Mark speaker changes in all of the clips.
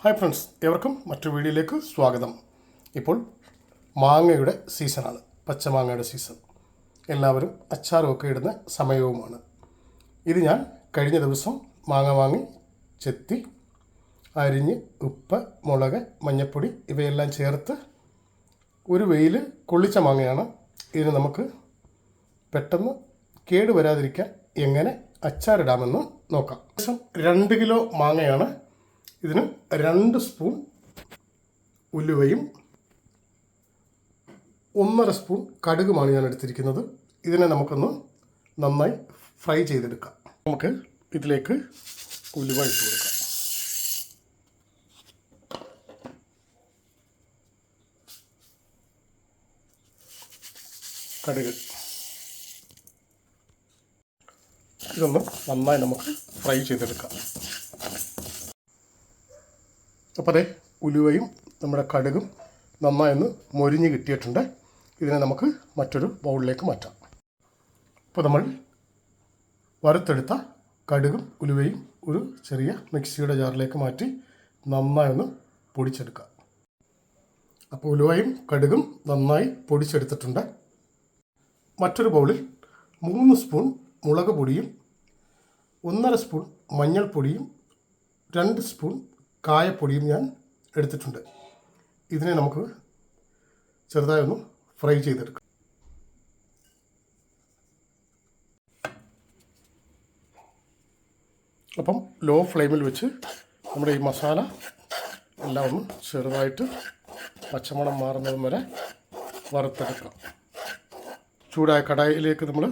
Speaker 1: Hi friends, ഏവർക്കും മറ്റൊരു വീഡിയോയിലേക്ക് സ്വാഗതം. ഇപ്പോൾ മാങ്ങയുടെ സീസണാണ്, പച്ചമാങ്ങയുടെ സീസൺ. എല്ലാവരും അച്ചാറുമൊക്കെ ഇടുന്ന സമയവുമാണ്. ഇത് ഞാൻ കഴിഞ്ഞ ദിവസം മാങ്ങ വാങ്ങി ചെത്തി അരിഞ്ഞ് ഉപ്പ്, മുളക്, മഞ്ഞൾപ്പൊടി ഇവയെല്ലാം ചേർത്ത് ഒരു വെയിൽ കൊള്ളിച്ച മാങ്ങയാണ്. ഇതിന് നമുക്ക് പെട്ടെന്ന് കേടുവരാതിരിക്കാൻ എങ്ങനെ അച്ചാറിടാമെന്ന് നോക്കാം. ഏകദേശം 2 കിലോ മാങ്ങയാണ്. ഇതിന് 2 സ്പൂൺ ഉലുവയും 1.5 സ്പൂൺ കടുകുമാണ് ഞാൻ എടുത്തിരിക്കുന്നത്. ഇതിനെ നമുക്കൊന്ന് നന്നായി ഫ്രൈ ചെയ്തെടുക്കാം. നമുക്ക് ഇതിലേക്ക് ഉലുവ ഇട്ട് കൊടുക്കാം. കടുക് ഇതൊന്ന് നന്നായി നമുക്ക് ഫ്രൈ ചെയ്തെടുക്കാം. അപ്പോൾ അതെ, ഉലുവയും നമ്മുടെ കടുകും നന്നായി ഒന്ന് മൊരിഞ്ഞ് കിട്ടിയിട്ടുണ്ട്. ഇതിനെ നമുക്ക് മറ്റൊരു ബൗളിലേക്ക് മാറ്റാം. അപ്പോൾ നമ്മൾ വറുത്തെടുത്ത കടുകും ഉലുവയും ഒരു ചെറിയ മിക്സിയുടെ ജാറിലേക്ക് മാറ്റി നന്നായി ഒന്ന് പൊടിച്ചെടുക്കാം. അപ്പോൾ ഉലുവയും കടുകും നന്നായി പൊടിച്ചെടുത്തിട്ടുണ്ട്. മറ്റൊരു ബൗളിൽ 3 സ്പൂൺ മുളക് പൊടിയും 1.5 സ്പൂൺ മഞ്ഞൾപ്പൊടിയും 2 സ്പൂൺ കായപ്പൊടിയും ഞാൻ എടുത്തിട്ടുണ്ട്. ഇതിനെ നമുക്ക് ചെറുതായി ഒന്ന് ഫ്രൈ ചെയ്തെടുക്കാം. അപ്പം ലോ ഫ്ലെയിമിൽ വെച്ച് നമ്മുടെ ഈ മസാല എല്ലാം ഒന്ന് ചെറുതായിട്ട് പച്ചമണം മാറുന്നതും വരെ വറുത്തെടുക്കാം. ചൂടായ കടായിലേക്ക് നമ്മൾ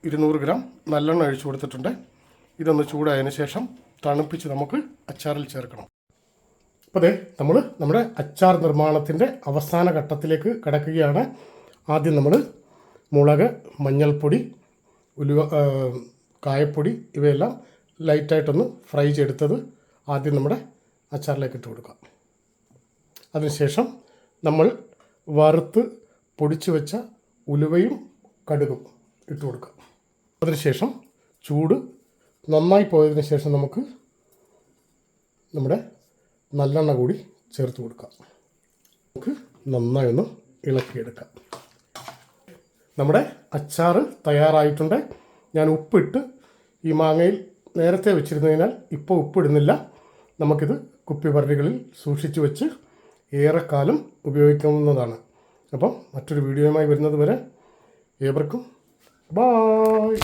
Speaker 1: 200 ഗ്രാം നല്ലെണ്ണ ഒഴിച്ചു കൊടുത്തിട്ടുണ്ട്. ഇതൊന്ന് ചൂടായതിന് ശേഷം തണുപ്പിച്ച് നമുക്ക് അച്ചാറിൽ ചേർക്കണം. അപ്പോൾ അതെ, നമ്മൾ നമ്മുടെ അച്ചാർ നിർമ്മാണത്തിൻ്റെ അവസാന ഘട്ടത്തിലേക്ക് കടക്കുകയാണ്. ആദ്യം നമ്മൾ മുളക്, മഞ്ഞൾപ്പൊടി, ഉലുവ, കായപ്പൊടി ഇവയെല്ലാം ലൈറ്റായിട്ടൊന്ന് ഫ്രൈ ചെയ്തെടുത്തത് ആദ്യം നമ്മുടെ അച്ചാറിലേക്ക് ഇട്ട് കൊടുക്കാം. അതിനുശേഷം നമ്മൾ വറുത്ത് പൊടിച്ചു വെച്ച ഉലുവയും കടുകും ഇട്ട് കൊടുക്കാം. അതിനുശേഷം ചൂട് നന്നായി പോയതിന് ശേഷം നമുക്ക് നമ്മുടെ നല്ലെണ്ണ കൂടി ചേർത്ത് കൊടുക്കാം. നമുക്ക് നന്നായി ഒന്ന് ഇളക്കിയെടുക്കാം. നമ്മുടെ അച്ചാർ തയ്യാറായിട്ടുണ്ട്. ഞാൻ ഉപ്പിട്ട് ഈ മാങ്ങയിൽ നേരത്തെ വെച്ചിരുന്നതിനാൽ ഇപ്പോൾ ഉപ്പിടുന്നില്ല. നമുക്കിത് കുപ്പിഭരണികളിൽ സൂക്ഷിച്ചു വെച്ച് ഏറെക്കാലം ഉപയോഗിക്കാവുന്നതാണ്. അപ്പം മറ്റൊരു വീഡിയോയുമായി വരുന്നത് വരെ ഏവർക്കും ബായ്.